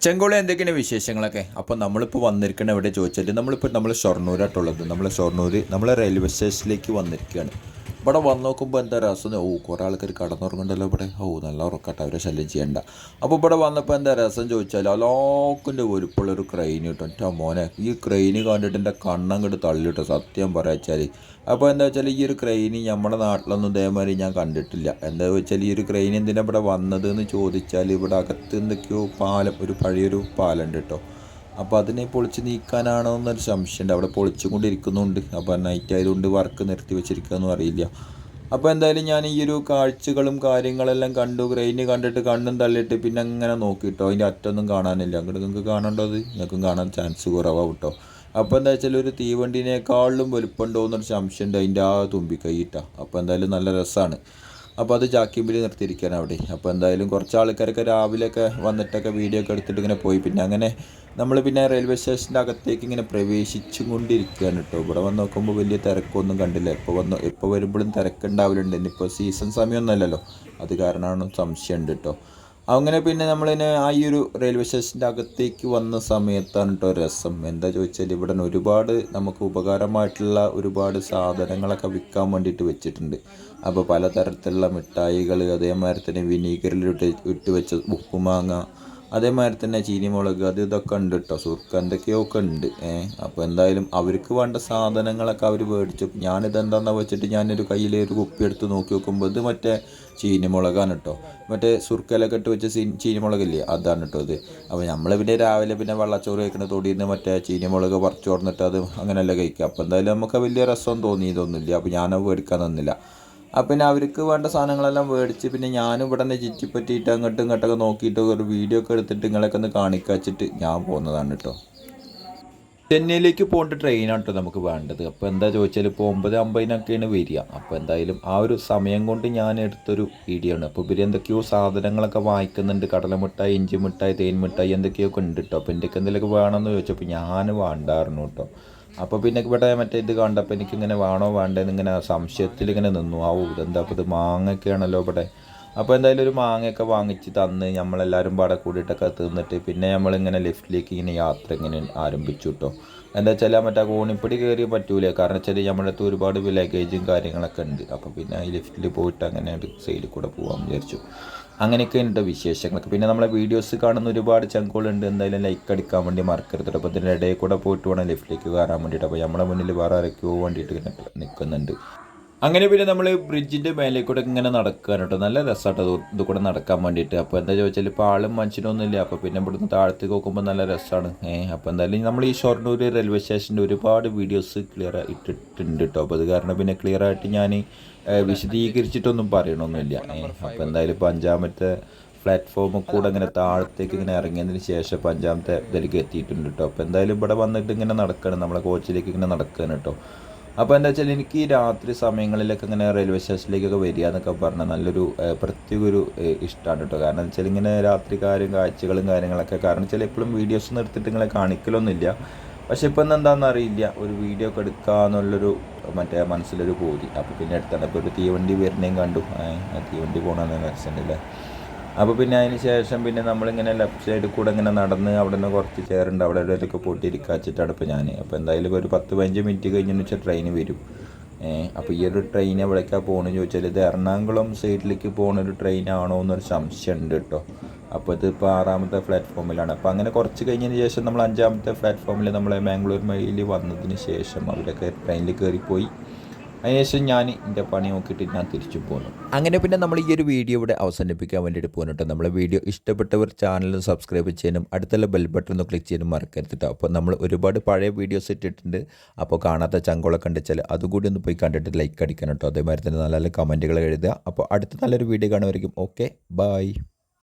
ചെങ്കോളി എന്തൊക്കെയാണ് വിശേഷങ്ങളൊക്കെ? അപ്പോൾ നമ്മളിപ്പോൾ വന്നിരിക്കണ എവിടെ ചോദിച്ചാൽ നമ്മൾ ഷൊർണൂരായിട്ടുള്ളത്. നമ്മൾ റെയിൽവേ സ്റ്റേഷനിലേക്ക് വന്നിരിക്കുകയാണ്. ഇവിടെ വന്ന് നോക്കുമ്പോൾ എന്താ രസം, കുറേ ആൾക്കാർ കടന്നുറങ്ങണ്ടല്ലോ ഇവിടെ. നല്ല ഉറക്കട്ടെ, അവരെ ശല്യം ചെയ്യണ്ട. അപ്പോൾ ഇവിടെ വന്നപ്പോൾ എന്താ രസം ചോദിച്ചാൽ അലോക്കിൻ്റെ വലുപ്പമുള്ളൊരു ക്രെയിൻ കിട്ടും. എൻ്റെ മോനെ, ഈ ക്രെയിന് കണ്ടിട്ട് എൻ്റെ കണ്ണങ്ങോട്ട് തള്ളിട്ടോ, സത്യം പറയാച്ചാൽ. അപ്പോൾ എന്താ വെച്ചാൽ ഈ ഒരു ക്രെയിൻ നമ്മുടെ നാട്ടിലൊന്നും ഇതേമാതിരി ഞാൻ കണ്ടിട്ടില്ല. എന്താ വെച്ചാൽ ഈ ഒരു ക്രെയിൻ എന്തിനാണ് ഇവിടെ വന്നത് എന്ന് ചോദിച്ചാൽ, ഇവിടെ അകത്ത് എന്തൊക്കെയോ പാലം, ഒരു പഴയൊരു പാലമുണ്ട് കേട്ടോ. അപ്പോൾ അതിനെ പൊളിച്ച് നീക്കാനാണോ എന്നൊരു സംശയമുണ്ട്. അവിടെ പൊളിച്ചും കൊണ്ടിരിക്കുന്നുണ്ട്. അപ്പോൾ നൈറ്റ് ആയതുകൊണ്ട് വർക്ക് നിർത്തി വെച്ചിരിക്കുകയെന്നും അറിയില്ല. അപ്പോൾ എന്തായാലും ഞാൻ ഈ ഒരു കാഴ്ചകളും കാര്യങ്ങളെല്ലാം കണ്ടു. ക്രെയിന് കണ്ടിട്ട് കണ്ണും തള്ളിയിട്ട് പിന്നെ അങ്ങനെ നോക്കിയിട്ടോ, അതിൻ്റെ അറ്റൊന്നും കാണാനില്ല. അങ്ങോട്ട് നിങ്ങൾക്ക് കാണേണ്ടത്, നിങ്ങൾക്കും കാണാൻ ചാൻസ് കുറവാണ് കേട്ടോ. അപ്പോൾ എന്താ വെച്ചാൽ ഒരു തീവണ്ടീനേക്കാളിലും വലുപ്പമുണ്ടോ എന്നൊരു സംശയമുണ്ട് അതിൻ്റെ ആ തുമ്പിക്കൈയിട്ടാണ്. അപ്പോൾ എന്തായാലും നല്ല രസമാണ്. അപ്പോൾ അത് ചാക്കിമ്പിൽ നിർത്തിയിരിക്കുകയാണ് അവിടെ. അപ്പോൾ എന്തായാലും കുറച്ച് ആൾക്കാരൊക്കെ രാവിലെയൊക്കെ വന്നിട്ടൊക്കെ വീഡിയോ ഒക്കെ എടുത്തിട്ട് ഇങ്ങനെ പോയി. പിന്നെ അങ്ങനെ നമ്മൾ പിന്നെ റെയിൽവേ സ്റ്റേഷൻ്റെ അകത്തേക്ക് ഇങ്ങനെ പ്രവേശിച്ചും കൊണ്ടിരിക്കുകയാണ് കേട്ടോ. ഇവിടെ വന്ന് നോക്കുമ്പോൾ വലിയ തിരക്കൊന്നും കണ്ടില്ല. എപ്പോൾ വരുമ്പോഴും തിരക്കുണ്ടാവലുണ്ട്. ഇനിയിപ്പോൾ സീസൺ സമയമൊന്നുമല്ലല്ലോ, അത് കാരണമാണ് സംശയമുണ്ട് കേട്ടോ. അങ്ങനെ പിന്നെ നമ്മളിങ്ങനെ ആ ഈ ഒരു റെയിൽവേ സ്റ്റേഷൻ്റെ അകത്തേക്ക് വന്ന സമയത്താണ് കേട്ടോ രസം. എന്താ ചോദിച്ചാൽ ഇവിടെ ഒരുപാട് നമുക്ക് ഉപകാരമായിട്ടുള്ള ഒരുപാട് സാധനങ്ങളൊക്കെ വിൽക്കാൻ വേണ്ടിയിട്ട് വെച്ചിട്ടുണ്ട്. അപ്പോൾ പലതരത്തിലുള്ള മിഠായികൾ, അതേമാതിരി തന്നെ വിനീഗറിൽ ഇട്ട് വെച്ച ഉപ്പുമാങ്ങ, അതേമാതിരി തന്നെ ചീനിമുളക്, ഇതൊക്കെ ഉണ്ട് കേട്ടോ. സുർക്ക എന്തൊക്കെയൊക്കെ ഉണ്ട്. അപ്പോൾ എന്തായാലും അവർക്ക് വേണ്ട സാധനങ്ങളൊക്കെ അവർ മേടിച്ചു. ഞാനിതെന്താണെന്ന് വെച്ചിട്ട് ഞാനൊരു കയ്യിൽ ഒരു കുപ്പി എടുത്ത് നോക്കി നോക്കുമ്പോൾ ഇത് മറ്റേ ചീനിമുളകാണ് കേട്ടോ. മറ്റേ സുർക്കയിലൊക്കെ ഇട്ട് വെച്ച ചീനിമുളകില്ലേ, അതാണ് കേട്ടോ ഇത്. അപ്പോൾ നമ്മൾ പിന്നെ രാവിലെ പിന്നെ വെള്ളച്ചോറ് കഴിക്കുന്ന തൊടിയിൽ നിന്ന് മറ്റേ ചീനിമുളക് പറിച്ചു കൊടുത്തിട്ട് അത് അങ്ങനെയല്ല കഴിക്കുക. അപ്പോൾ എന്തായാലും നമുക്ക് വലിയ രസം തോന്നിയതൊന്നുമില്ല. അപ്പോൾ ഞാനത് മേടിക്കാൻ തന്നില്ല. അപ്പം പിന്നെ അവർക്ക് വേണ്ട സാധനങ്ങളെല്ലാം മേടിച്ച് പിന്നെ ഞാനും ഇവിടെ നിന്ന് ചുറ്റിപ്പറ്റിയിട്ട് അങ്ങോട്ടും ഇങ്ങോട്ടൊക്കെ നോക്കിയിട്ട് ഒരു വീഡിയോ ഒക്കെ എടുത്തിട്ട് നിങ്ങളൊക്കെ ഒന്ന് കാണിക്കാച്ചിട്ട് ഞാൻ പോകുന്നതാണ് കേട്ടോ. ചെന്നൈയിലേക്ക് പോകേണ്ട ട്രെയിനാണ് കേട്ടോ നമുക്ക് വേണ്ടത്. അപ്പോൾ എന്താ ചോദിച്ചാൽ ഇപ്പോൾ 9:50 വരിക. അപ്പോൾ എന്തായാലും ആ ഒരു സമയം കൊണ്ട് ഞാൻ എടുത്തൊരു വീഡിയോ ആണ്. അപ്പോൾ ഇവർ എന്തൊക്കെയോ സാധനങ്ങളൊക്കെ വാങ്ങിക്കുന്നുണ്ട്. കടലമിഠായി, ഇഞ്ചി മിഠായി, തേൻ മിഠായി എന്തൊക്കെയൊക്കെ ഉണ്ട് കേട്ടോ. അപ്പോൾ എന്തൊക്കെ എന്തെങ്കിലുമൊക്കെ വേണമെന്ന് ചോദിച്ചപ്പോൾ ഞാൻ വേണ്ടായിരുന്നു കേട്ടോ. അപ്പോൾ പിന്നെ ഇവിടെ മറ്റേ ഇത് കണ്ടപ്പോൾ എനിക്കിങ്ങനെ വേണോ വേണ്ടതെന്ന് ഇങ്ങനെ സംശയത്തിൽ ഇങ്ങനെ നിന്നു. ഇതെന്താ അപ്പോൾ ഇത് മാങ്ങയൊക്കെയാണല്ലോ ഇവിടെ. അപ്പോൾ എന്തായാലും ഒരു മാങ്ങയൊക്കെ വാങ്ങിച്ച് തന്ന് നമ്മളെല്ലാവരും പാടെ കൂടിയിട്ടൊക്കെ തിന്നിട്ട് പിന്നെ നമ്മളിങ്ങനെ ലിഫ്റ്റിലേക്ക് ഇങ്ങനെ യാത്ര ഇങ്ങനെ ആരംഭിച്ചു കേട്ടോ. എന്താ വെച്ചാൽ മറ്റേ കോണിപ്പടി കയറി പറ്റൂല, കാരണം വെച്ചാൽ നമ്മുടെ അടുത്ത് ഒരുപാട് ലഗേജും കാര്യങ്ങളൊക്കെ ഉണ്ട്. അപ്പോൾ പിന്നെ ഈ ലിഫ്റ്റിൽ പോയിട്ട് അങ്ങനെ സൈഡിൽ കൂടെ പോകാമെന്ന് വിചാരിച്ചു. അങ്ങനെയൊക്കെ ഉണ്ട് വിശേഷങ്ങളൊക്കെ. പിന്നെ നമ്മളെ വീഡിയോസ് കാണുന്ന ഒരുപാട് ചങ്കുകളുണ്ട്. എന്തായാലും ലൈക്ക് അടിക്കാൻ വേണ്ടി മറക്കരുത്. അപ്പോൾ ഇതിൻ്റെ ഇടയിൽ കൂടെ പോയിട്ട് വേണം ലിഫ്റ്റിലേക്ക് കയറാൻ വേണ്ടിയിട്ട്. അപ്പോൾ നമ്മളെ മുന്നിൽ വേറെ ആരൊക്കെയോ വേണ്ടിയിട്ട് നിൽക്കുന്നുണ്ട്. അങ്ങനെ പിന്നെ നമ്മൾ ബ്രിഡ്ജിൻ്റെ മേലെ കൂടെ ഇങ്ങനെ നടക്കുകയാണ് കേട്ടോ. നല്ല രസമാട്ടോ ഇത് കൂടെ നടക്കാൻ വേണ്ടിയിട്ട്. അപ്പോൾ എന്താ ചോദിച്ചാൽ ഇപ്പോൾ ആളും മനുഷ്യനൊന്നുമില്ല. അപ്പോൾ പിന്നെ ഇവിടുന്ന് താഴത്തേക്ക് നോക്കുമ്പോൾ നല്ല രസമാണ്. അപ്പോൾ എന്തായാലും നമ്മൾ ഈ ഷൊർണൂർ റെയിൽവേ സ്റ്റേഷൻ്റെ ഒരുപാട് വീഡിയോസ് ക്ലിയർ ഇട്ടിട്ടുണ്ട് കേട്ടോ. അപ്പോൾ അത് കാരണം പിന്നെ ക്ലിയർ ആയിട്ട് ഞാൻ വിശദീകരിച്ചിട്ടൊന്നും പറയണമൊന്നുമില്ല. അപ്പോൾ എന്തായാലും ഇപ്പോൾ 5ാമത്തെ പ്ലാറ്റ്ഫോമിൽ കൂടെ ഇങ്ങനെ താഴത്തേക്ക് ഇങ്ങനെ ഇറങ്ങിയതിന് ശേഷം 5ാമത്തെ ഇതിലേക്ക് എത്തിയിട്ടുണ്ട് കേട്ടോ. അപ്പോൾ എന്തായാലും ഇവിടെ വന്നിട്ട് ഇങ്ങനെ നടക്കുകയാണ്, നമ്മളെ കോച്ചിലേക്ക് ഇങ്ങനെ നടക്കുകയാണ് കേട്ടോ. അപ്പോൾ എന്താ വെച്ചാൽ എനിക്ക് ഈ രാത്രി സമയങ്ങളിലൊക്കെ ഇങ്ങനെ റെയിൽവേ സ്റ്റേഷനിലേക്കൊക്കെ വരിക എന്നൊക്കെ പറഞ്ഞാൽ നല്ലൊരു പ്രത്യേക ഒരു ഇഷ്ടമാണ് കേട്ടോ. കാരണം എന്താ വെച്ചാൽ ഇങ്ങനെ രാത്രി കാഴ്ചകളും കാര്യങ്ങളൊക്കെ, കാരണം വെച്ചാൽ എപ്പോഴും വീഡിയോസ് എടുത്തിട്ട് ഇങ്ങനെ കാണിക്കലൊന്നുമില്ല. പക്ഷെ ഇപ്പം എന്താണെന്ന് അറിയില്ല, ഒരു വീഡിയോ ഒക്കെ എടുക്കാമെന്നുള്ളൊരു മറ്റേ മനസ്സിലൊരു പൂതി. അപ്പോൾ പിന്നെ എടുത്താണ്. അപ്പോൾ ഒരു തീവണ്ടി വരുന്നേയും കണ്ടു. തീവണ്ടി പോകണമെന്ന് രസമുണ്ടല്ലേ. അപ്പോൾ പിന്നെ അതിന് ശേഷം പിന്നെ നമ്മളിങ്ങനെ ലെഫ്റ്റ് സൈഡിൽ കൂടെ ഇങ്ങനെ നടന്ന് അവിടെ നിന്ന് കുറച്ച് ചെയറുണ്ട്, അവിടെ ഇവിടെയൊക്കെ പോയിട്ട് ഇരിക്കാച്ചിട്ടാണ് ഇപ്പോൾ ഞാൻ. അപ്പോൾ എന്തായാലും ഒരു 10-15 മിനിറ്റ് കഴിഞ്ഞെന്ന് വെച്ചാൽ ട്രെയിൻ വരും. അപ്പോൾ ഈ ഒരു ട്രെയിൻ എവിടേക്കാണ് പോകണമെന്ന് ചോദിച്ചാൽ ഇത് എറണാകുളം സൈഡിലേക്ക് പോകുന്നൊരു ട്രെയിനാണോ എന്നൊരു സംശയമുണ്ട് കേട്ടോ. അപ്പോൾ ഇതിപ്പോൾ 6ാമത്തെ പ്ലാറ്റ്ഫോമിലാണ്. അപ്പോൾ അങ്ങനെ കുറച്ച് കഴിഞ്ഞതിന് ശേഷം നമ്മൾ 5ാമത്തെ പ്ലാറ്റ്ഫോമിൽ നമ്മളെ ബാംഗ്ലൂർ മെയിൽ വന്നതിന് ശേഷം അവരൊക്കെ ട്രെയിനിൽ കയറിപ്പോയി. അതിനുശേഷം ഞാൻ എൻ്റെ പണി നോക്കിയിട്ട് ഞാൻ തിരിച്ചു പോന്നു. അങ്ങനെ പിന്നെ നമ്മൾ ഈ ഒരു വീഡിയോ ഇവിടെ അവസാനിപ്പിക്കാൻ വേണ്ടിയിട്ട് പോകുന്നുണ്ട്. നമ്മളെ വീഡിയോ ഇഷ്ടപ്പെട്ടവർ ചാനൽ സബ്സ്ക്രൈബ് ചെയ്യാനും അടുത്തുള്ള ബെൽ ബട്ടൺ ഒന്ന് ക്ലിക്ക് ചെയ്യാനും മറക്കരുത്. അപ്പോൾ നമ്മൾ ഒരുപാട് പഴയ വീഡിയോസ് ഇട്ടിട്ടുണ്ട്. അപ്പോൾ കാണാത്ത ചങ്കുകളൊക്കെ ഉണ്ടെച്ചാൽ അതുകൂടി ഒന്ന് പോയി കണ്ടിട്ട് ലൈക്ക് അടിക്കണം കേട്ടോ. അതേമാതിരി തന്നെ നല്ല നല്ല കമൻറ്റുകൾ എഴുതുക. അപ്പോൾ അടുത്ത നല്ലൊരു വീഡിയോ കാണുമായിരിക്കും. Okay, by.